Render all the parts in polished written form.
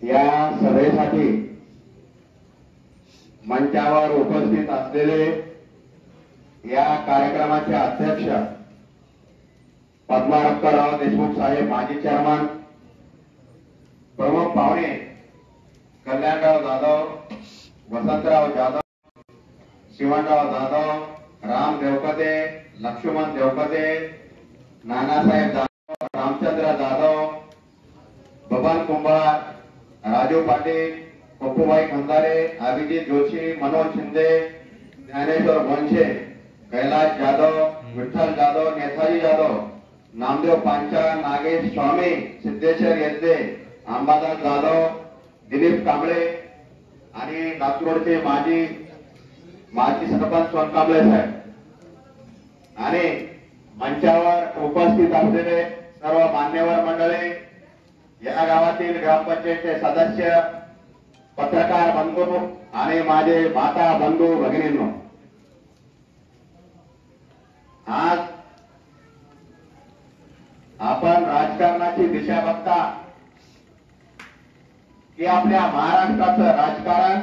या सभेसाठी मंचावर उपस्थित असलेले या कार्यक्रमाचे अध्यक्ष पद्मारक्कराव देशमुख साहेब, माजी चेअरमन, प्रमुख पाहुणे कल्याणराव जाधव, वसंतराव जाधव, शिवणराव जाधव, राम देवकते, लक्ष्मण देवकते, नानासाहेब जाधव, रामचंद्र जाधव, बबन कुंभार, राजू पाटील, पप्पूभाई खंदारे, अभिजित जोशी, मनोज शिंदे, ज्ञानेश्वर वंशे, कैलाश जाधव, विठ्ठल जाधव, नेताजी जाधव, नामदेव पांचा, नागेश स्वामी, सिद्धेश्वर येते, अंबादास जाधव, दिलीप कांबळे आणि नागपूरचे माजी सरपंच सोनकांबळे साहेब आणि मंचावर उपस्थित असलेले सर्व मान्यवर मंडळी, या गावातील ग्रामपंचायतचे सदस्य, पत्रकार बंधू आणि माझे माता बंधू भगिनींनो, आज आपण राजकारणाची दिशा बघता की आपल्या महाराष्ट्राचं राजकारण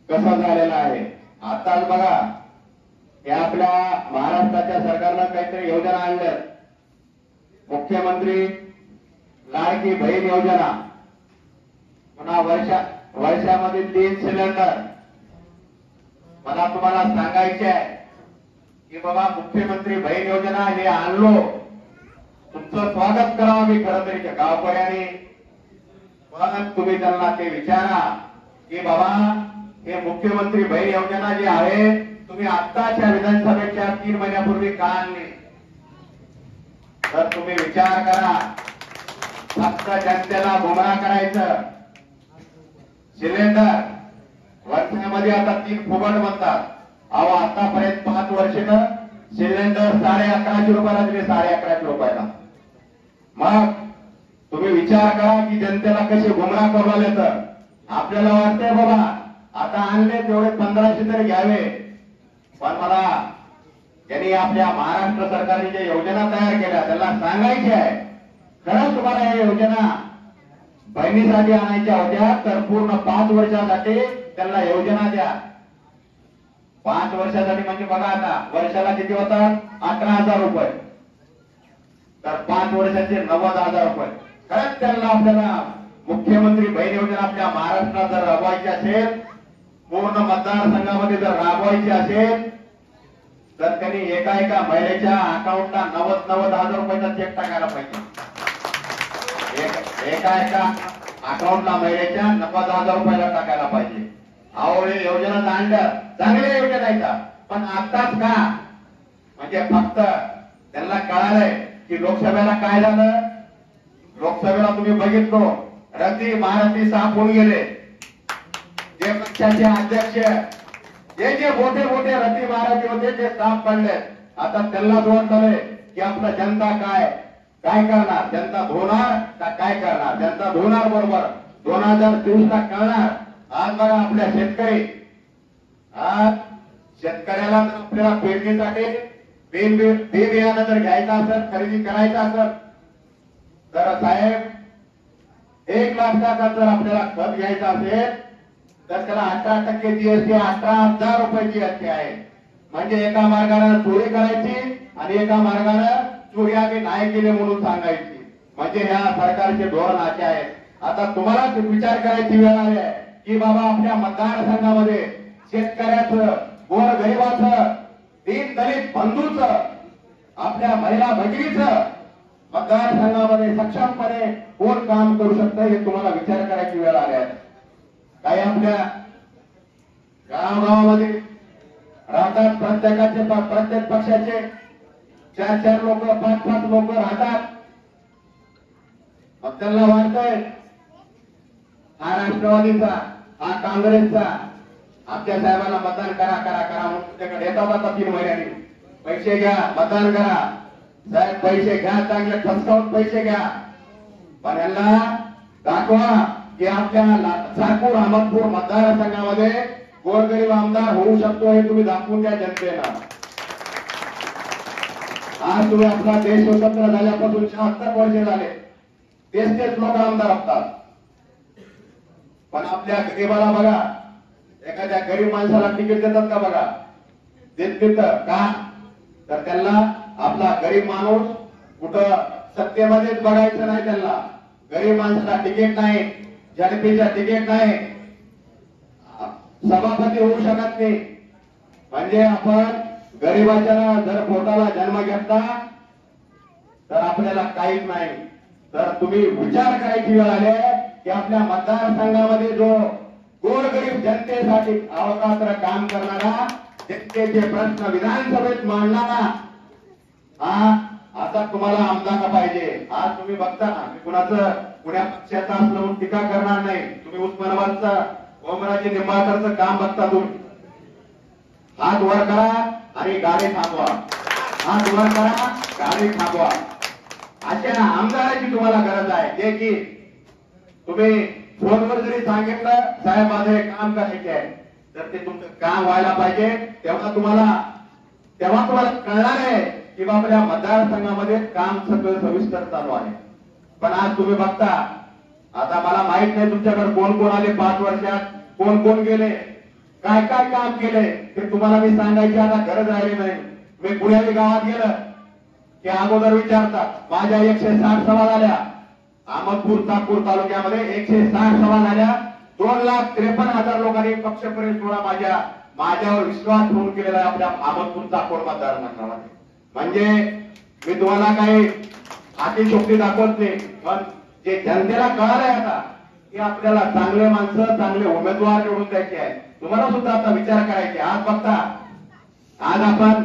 कसं झालेलं आहे. आताच बघा, या आपल्या महाराष्ट्राच्या सरकारनं काहीतरी योजना आणल्या. मुख्यमंत्री लाडकी बहीण योजना, पुन्हा वर्षामध्ये 3 सिलेंडर. मला तुम्हाला सांगायचे आहे की बाबा, मुख्यमंत्री बहीण योजना हे आणलो, तुमचं स्वागत करावं मी खरं तरी गावकऱ्यांनी. पण तुम्ही त्यांना ते विचारा की बाबा, हे मुख्यमंत्री बहीण योजना जी आहे, तुम्ही आत्ताच्या विधानसभेच्या 3 महिन्यापूर्वी का आणली? तर तुम्ही विचार करा. फक्त जनतेला गुमराह करायचं. सिलेंडर वर्षामध्ये आता 3 फुकट म्हणतात. अहो, आतापर्यंत 5 वर्षानं सिलेंडर 1150 रुपयाला दिले, 1150 रुपयाला. मग तुम्ही विचार करा की जनतेला कसे गुमराह करू लागले. तर आपल्याला वाटतंय बाबा, आता आणले तेवढे 1500 तरी घ्यावे. पण मला यांनी आपल्या महाराष्ट्र सरकारने ज्या योजना तयार केल्या त्याला सांगायचे आहे, खरंच तुम्हाला या योजना बहिणीसाठी आणायच्या होत्या तर पूर्ण 5 वर्षासाठी त्यांना योजना द्या. 5 वर्षासाठी म्हणजे बघा, आता वर्षाला किती होतात? 11,000 रुपये. तर 5 वर्षाचे 90,000 रुपये. खरंच त्यांना आपल्याला मुख्यमंत्री बहीण योजना आपल्या महाराष्ट्रात जर राबवायची असेल, पूर्ण मतदारसंघामध्ये जर राबवायची असेल, तर त्यांनी एका महिलेच्या अकाउंटला 90,000 रुपयाचा चेक टाकायला पाहिजे. एका अकाउंटला महिलेच्या 90,000 रुपयाला टाकायला पाहिजे. अहो, हे योजना आणल्या, चांगल्या योजना आहेत. पण आताच का? म्हणजे फक्त त्यांना कळालंय की लोकसभेला काय झालं. लोकसभेला तुम्ही बघितलो, रती महारथी साफ होऊन गेले. जे पक्षाचे अध्यक्ष, जे मोठे रती महारथी होते ते साफ पडले. आता त्यांना वाटतंय की आपला जनता काय करणार, जनता धोणार का काय करणार. जनता धोणार बरोबर 2023 ला कळणार. आज बघा, आपल्या आज शेतकऱ्याला आपल्याला पेरणीसाठी बियाणं जर घ्यायचं असेल, खरेदी करायचं असेल, तर साहेब 1 लाखाचा जर आपल्याला खत घ्यायचं असेल तर त्याला 18% जीएसटी, 18,000 रुपये जीएसटी आहे. म्हणजे एका मार्गाने चोरी करायची आणि एका मार्गाने चोरी आम्ही नाही केली म्हणून सांगायची. म्हणजे ह्या सरकारचे धोरण असे आहे. आता तुम्हाला विचार करायची वेळ आली आहे की बाबा, आपल्या मतदारसंघामध्ये शेतकऱ्याचं, गोरगरिबाचं, दीन दलित बंधूचं, आपल्या महिला भगिनीचं मतदारसंघामध्ये सक्षमपणे कोण काम करू शकतं हे तुम्हाला विचार करायची वेळ आली आहे. काही आपल्या गावामध्ये राहतात, प्रत्येक पक्षाचे 4 लोक, 5 लोक राहतात. मग त्यांना वाटतंय हा राष्ट्रवादीचा, हा काँग्रेसचा, आमच्या साहेबांना मतदान करा म्हणून तुमच्याकडे येतात. आता 3 महिन्यांनी पैसे घ्या, मतदान करा. साहेब, पैसे घ्या, चांगले ठसकावून पैसे घ्या. पण यांना दाखवा की आपल्या साकूर, अहमदपूर मतदारसंघामध्ये गोरगरीब आमदार होऊ शकतो हे तुम्ही दाखवून द्या जनतेला. आज तुम्ही आपला देश स्वतंत्र झाल्यापासून 76 वर्ष झाले, तेच लोक आमदार असतात. पण आपल्या गरीबाला बघा, एखाद्या गरीब माणसाला तिकीट देतात का बघा, देत का? तर त्यांना आपला गरीब माणूस कुठं सत्तेमध्येच बघायचं नाही. त्यांना गरीब माणसाला तिकीट नाही, जनतेच्या तिकीट नाही, सभापती होऊ शकत नाही. म्हणजे आपण गरीबाच्या जर पोटाला जन्म घेतला तर आपल्याला काहीच नाही. तर तुम्ही विचार करायची वेळ आली की आपल्या मतदारसंघामध्ये जो गोरगरीब जनतेसाठी अवकात्र काम करणारा, जनतेचे प्रश्न विधानसभेत मांडणारा आता तुम्हाला आमदार पाहिजे. आज तुम्ही बघता ना, मी पुण्या पक्षाचा असलं म्हणून टीका करणार नाही. तुम्ही उस्मानाबादचा ओमराजे निंबाळकरचं काम बघता. तुम्ही हात वर करा आणि गाडी थांबवा, हात वर करा, गाडी थांबवा. अशा आमदाराची तुम्हाला गरज आहे, जे की तुम्ही फोनवर जरी सांगितलं साहेब माझं हे काम करायचे आहे, तर ते तुमचं काम व्हायला पाहिजे. तेव्हा तुम्हाला कळणार आहे की आपल्या मतदारसंघामध्ये काम सगळं सविस्तर चालू आहे. पण आज तुम्ही बघता, आता मला माहित नाही तुमच्याकडे कोण कोण आले 5 वर्षात, कोण कोण गेले, काय काय काम केले ते तुम्हाला मी सांगायची आता गरज राहिली नाही. मी पुण्याली गावात गेलं की अगोदर विचारतात. माझ्या 160 सभा झाल्या, अहमदपूर नागपूर तालुक्यामध्ये 160 सभा झाल्या. 2,53,000 लोकांनी पक्षप्रवेश सोहळा माझ्यावर विश्वास ठेवून केलेला आहे आपल्या अहमदपूर नागपूर मतदारसंघामध्ये. म्हणजे मी तुम्हाला काही अतिशोक्ती दाखवत नाही, पण जे जनतेला कळालंय आता की आपल्याला चांगले माणसं, चांगले उमेदवार निवडून द्यायचे आहे. तुम्हाला सुद्धा आता विचार करायचे. आज बघता, आज आपण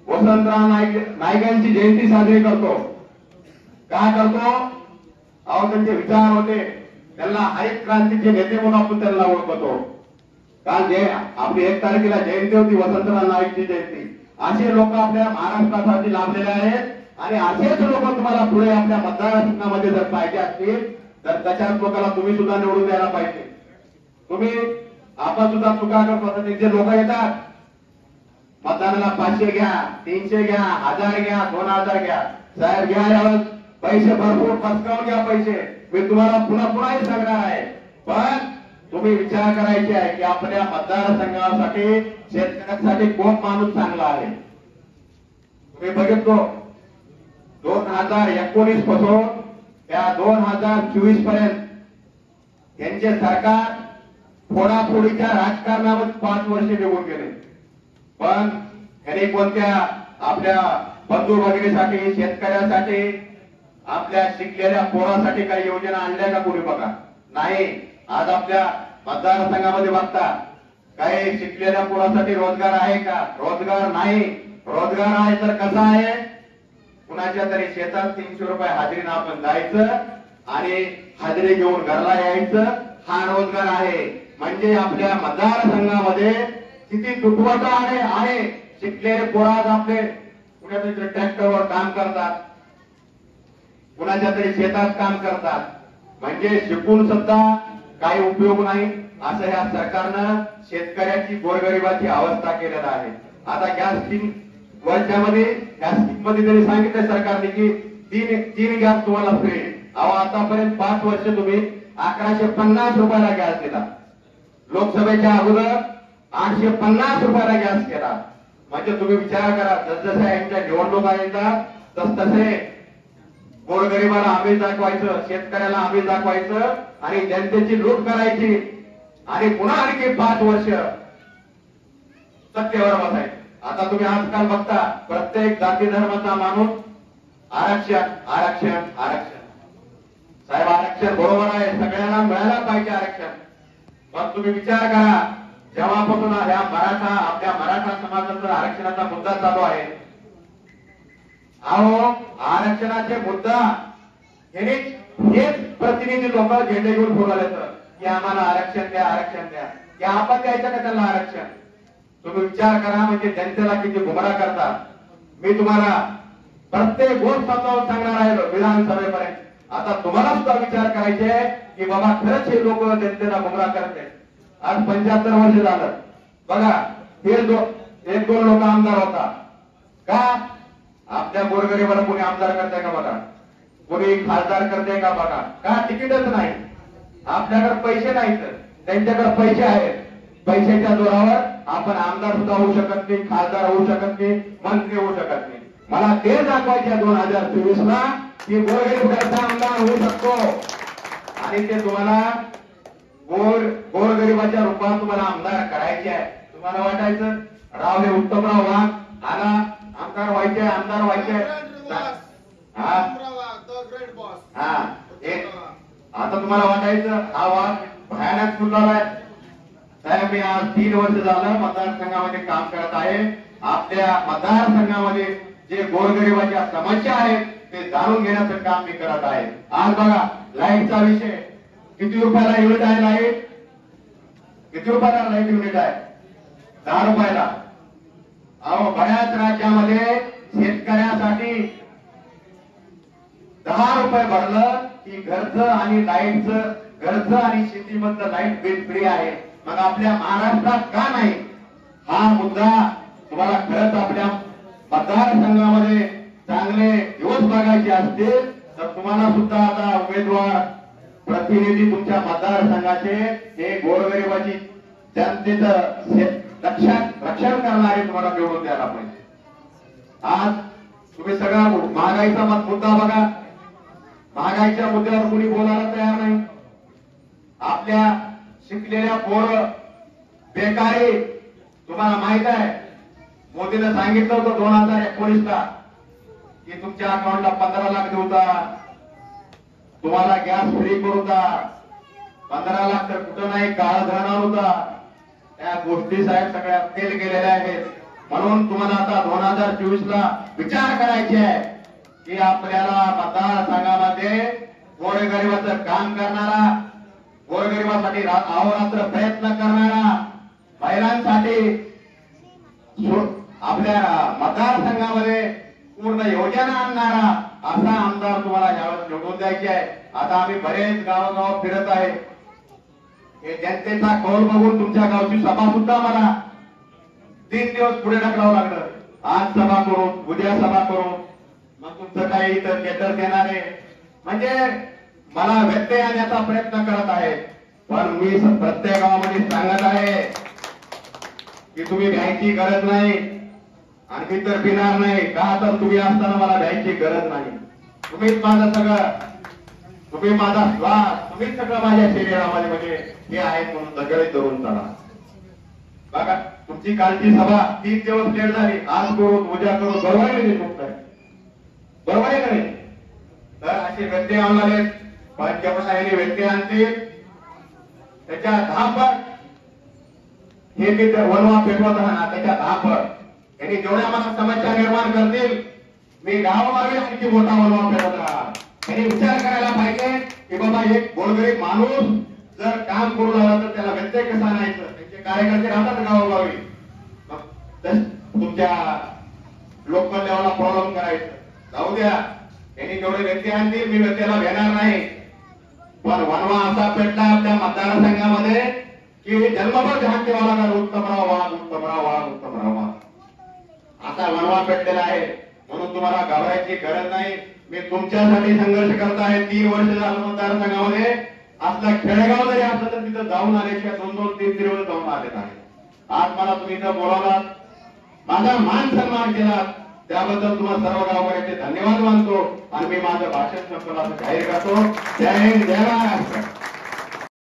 वसंतराव नाईकांची जयंती साजरी करतो. काय करतो? अहो, त्यांचे विचार होते, त्यांना हरित क्रांतीचे नेते म्हणून आपण त्यांना ओळखतो. काल जे आपली 1 तारखेला जयंती होती, वसंतराव नाईकची जयंती. असे लोक आपल्या महाराष्ट्रासाठी लाभलेले आहेत आणि असेच लोक तुम्हाला पुढे आपल्या मतदारसंघामध्ये जर पाहिजे असतील तर त्याच्याच लोकांना तुम्ही सुद्धा निवडून द्यायला पाहिजे. तुम्ही आपण सुद्धा चुका करतो. जे लोक येतात मतदानाला 500 घ्या, 300 घ्या, 1000 घ्या, 2000 घ्या, साहेब घ्या, यावेळेस पैसे भरपूर पसकावून घ्या पैसे. मी तुम्हाला पुन्हा सांगणार आहे. पण तुम्ही विचार करायचे आहे की आपल्या मतदारसंघासाठी, शेतकऱ्यांसाठी कोण माणूस चांगला आहे. तुम्ही बघितलो 2019 पासून त्या 2024 पर्यंत यांचे सरकार फोडाफोडीच्या राजकारणामध्ये 5 वर्ष निघून गेले. पण यांनी कोणत्या आपल्या बंधू भगिनीसाठी, शेतकऱ्यासाठी, आपल्या शिकलेल्या पोरासाठी काही योजना आणल्या का कोणी? बघा, नाही. आज आपल्या मतदारसंघामध्ये बघता काही शिकलेल्या पोरासाठी रोजगार आहे का? रोजगार नाही. रोजगार आहे तर कसा आहे? कुणाच्या तरी शेतात 300 रुपये हाजरीनं आपण जायचं आणि हाजरी घेऊन घरला यायचं, हा रोजगार आहे. म्हणजे आपल्या मतदारसंघामध्ये किती तुटवडा आहे. शिकलेले पोरात आपले कुणाच्या तरी ट्रॅक्टरवर काम करतात, कुणाच्या तरी शेतात काम करतात. म्हणजे शिकून सुद्धा काही उपयोग नाही, असं या सरकारनं शेतकऱ्याची, गोरगरिबाची अवस्था केलेला आहे. आता गॅस स्कीम वर्षामध्ये गॅस स्कीम मध्ये तरी सांगितलं सरकारने की तीन गॅस तुम्हाला फ्री. अहो, आतापर्यंत 5 वर्ष तुम्ही 1150 रुपयाला गॅस दिला. लोकसभेच्या अगोदर 850 रुपयाला गॅस केला. म्हणजे तुम्ही विचार करा, जसजशा यांच्या निवडणुका येतात तसतसे गोरगरिबाला आमिष दाखवायचं, शेतकऱ्याला आमिष दाखवायचं आणि जनतेची लूट करायची आणि पुन्हा आणखी 5 वर्ष सत्तेवर बसायचं. आता तुम्ही आजकाल बघता प्रत्येक जाती धर्माचा माणूस आरक्षण आरक्षण आरक्षण. साहेब, आरक्षण बरोबर आहे, सगळ्यांना मिळायला पाहिजे आरक्षण. पण तुम्ही विचार करा, जेव्हापासून आपल्या मराठा समाजाचा आरक्षणाचा मुद्दा चालू आहे, अहो आरक्षणाचे मुद्दा हेच प्रतिनिधी लोक झेंडे घेऊन बोलायला येतं की आम्हाला आरक्षण द्या, आरक्षण द्या. की आपण द्यायचं का त्यांना आरक्षण? तुम्ही विचार करा, म्हणजे जनतेला किती गुमराह करतात. मी तुम्हाला प्रत्येक गोष्ट समजावून सांगणार आहे विधानसभेपर्यंत. आता तुम्हाला सुद्धा विचार करायचे की बाबा खरंच हे लोक जनतेला गुमराह करते. आज 75 वर्ष झालं बघा, हे 1-2 लोक आमदार होता का? आपल्या गोरगरिबाला कोणी आमदार करते का बघा, कोणी खासदार करते का बघा? का तिकीटच नाही, आपल्याकडे पैसे नाहीत. त्यांच्याकडे पैसे आहेत, पैशाच्या जोरावर आपण आमदार सुद्धा होऊ शकत नाही, खासदार होऊ शकत नाही, मंत्री होऊ शकत नाही. मला ते दाखवायचे 2024 ला की गोरगरीब घरचा आमदार होऊ शकतो आणि ते तुम्हाला गोरगरिबाच्या रूपात तुम्हाला आमदार करायचे आहे. तुम्हाला वाटायचं रावले उत्तमराव वाघ आला आमदार व्हायचे हा आता तुम्हाला वाटायचं हा वाघ भयानक फुललाय. साहेब मी आज 3 वर्ष झालं मतदारसंघामध्ये काम करत आहे. आपल्या मतदारसंघामध्ये जे गोरगरिबाच्या समस्या आहेत ते जाणून घेण्याचं काम मी करत आहे. आज बघा लाईटचा विषय, किती रुपयाला युनिट आहे लाईट? किती रुपयाला लाईट युनिट आहे? 10 रुपयाला. अहो बऱ्याच राज्यामध्ये शेतकऱ्यासाठी 10 रुपये भरलं की घरचं आणि लाईटचं, घरचं आणि शेतीमधलं लाईट बिल फ्री आहे. मग आपल्या महाराष्ट्रात का नाही? हा मुद्दा तुम्हाला खरंच आपल्या मतदारसंघामध्ये चांगले दिवस बघायचे असतील तर तुम्हाला सुद्धा आता उमेदवार प्रतिनिधी तुमच्या मतदारसंघाचे हे गोरगरिबाची जनतेचं रक्षण करणारे तुम्हाला निवडून द्यायला पाहिजे. आज तुम्ही सगळा महागाईचा मुद्दा बघा, महागाईच्या मुद्द्यावर कोणी बोलायला तयार नाही. आपल्या शिकलेल्या पोरं बेकारी, तुम्हाला माहित आहे मोदीने सांगितलं होतं 2019 ला की तुमच्या अकाउंटला 15 लाख देऊता, तुम्हाला गॅस फ्री करूता. 15 लाख तर कुठं नाही, काळ धरण होता. त्या गोष्टी साहेब सगळ्या फेल गेलेल्या आहेत. म्हणून तुम्हाला आता 2024 ला विचार करायचे आहे की आपल्याला मतदारसंघामध्ये गोरगरिबाचं काम करणारा, गोरगरिबासाठी अहोरात्र प्रयत्न करणारा, महिलांसाठी आपल्या मतदारसंघामध्ये पूर्ण योजना आणणारा असा आमदार तुम्हाला यावेळेस निवडून द्यायचे आहे. आता आम्ही बरेच गावोगाव फिरत आहे. हे जनतेचा कौल बघून तुमच्या गावची सभा सुद्धा मला 3 दिवस पुढे ढकलावं लागलं. आज सभा करून, उद्या सभा करून, मग तुमचं काही इतर केटर देणारे म्हणजे मला व्यत्यय आणण्याचा प्रयत्न करत आहे. पण मी प्रत्येक गावामध्ये सांगत आहे की तुम्ही भ्यायची गरज नाही आणि तर पिणार नाही का, तर तुम्ही असताना मला भ्यायची गरज नाही. तुम्हीच माझं सगळं, तुम्ही माझा श्वास, तुम्हीच सगळं माझ्या शरीरामध्ये म्हणजे हे आहेत म्हणून सगळे धरून चला. बघा तुमची कालची सभा 3 दिवस लेट झाली, आज करून उद्या करून, बरोबर आहे नाही? बरोबर आहे का नाही? तर असे व्यत्यय आणणारे पण जेव्हा यांनी व्यत्यय आणतील त्याच्या 10 पट हे मी वनवा पेटवत राहणार, त्याच्या 10 पट यांनी जेवढ्या मला समस्या निर्माण करतील मी गावामागे आणखी मोठा वनवा पेटवत राहणार. यांनी विचार करायला पाहिजे की बाबा एक गोरगरीब माणूस जर काम करू लागला तर त्याला व्यत्यय कसा आणायचं. त्यांचे कार्यकर्ते राहतात गावोगावी, मग तुमच्या लोकल लेवलला प्रॉब्लेम करायचं जाऊ द्या. यांनी जेवढे व्यत्यय आणतील मी व्यत्ययाला घेणार नाही. पण वनवा असा पेटला आपल्या मतदारसंघामध्ये की जन्मभर ध्यान ठेवावं लागणार, उत्तमराव वाघ, उत्तमराव वाघ, उत्तमराव वाघ. आता वनवा पेटलेला आहे म्हणून तुम्हाला घाबरायची गरज नाही. मी तुमच्यासाठी संघर्ष करत आहे. 3 वर्ष झालं मतदारसंघामध्ये. आपला खेडेगाव जरी असलं तर तिथं जाऊन आल्याशिवाय 2-3 दिवस जाऊन आले नाही. आज मला तुम्ही इथं बोलावलात, माझा मान सन्मान केला, त्याबद्दल तुम्हाला सर्व गावकऱ्यांचे धन्यवाद मानतो आणि मी माझं भाषण संपलं असं जाहीर करतो. जय हिंद, जय महाराष्ट्र.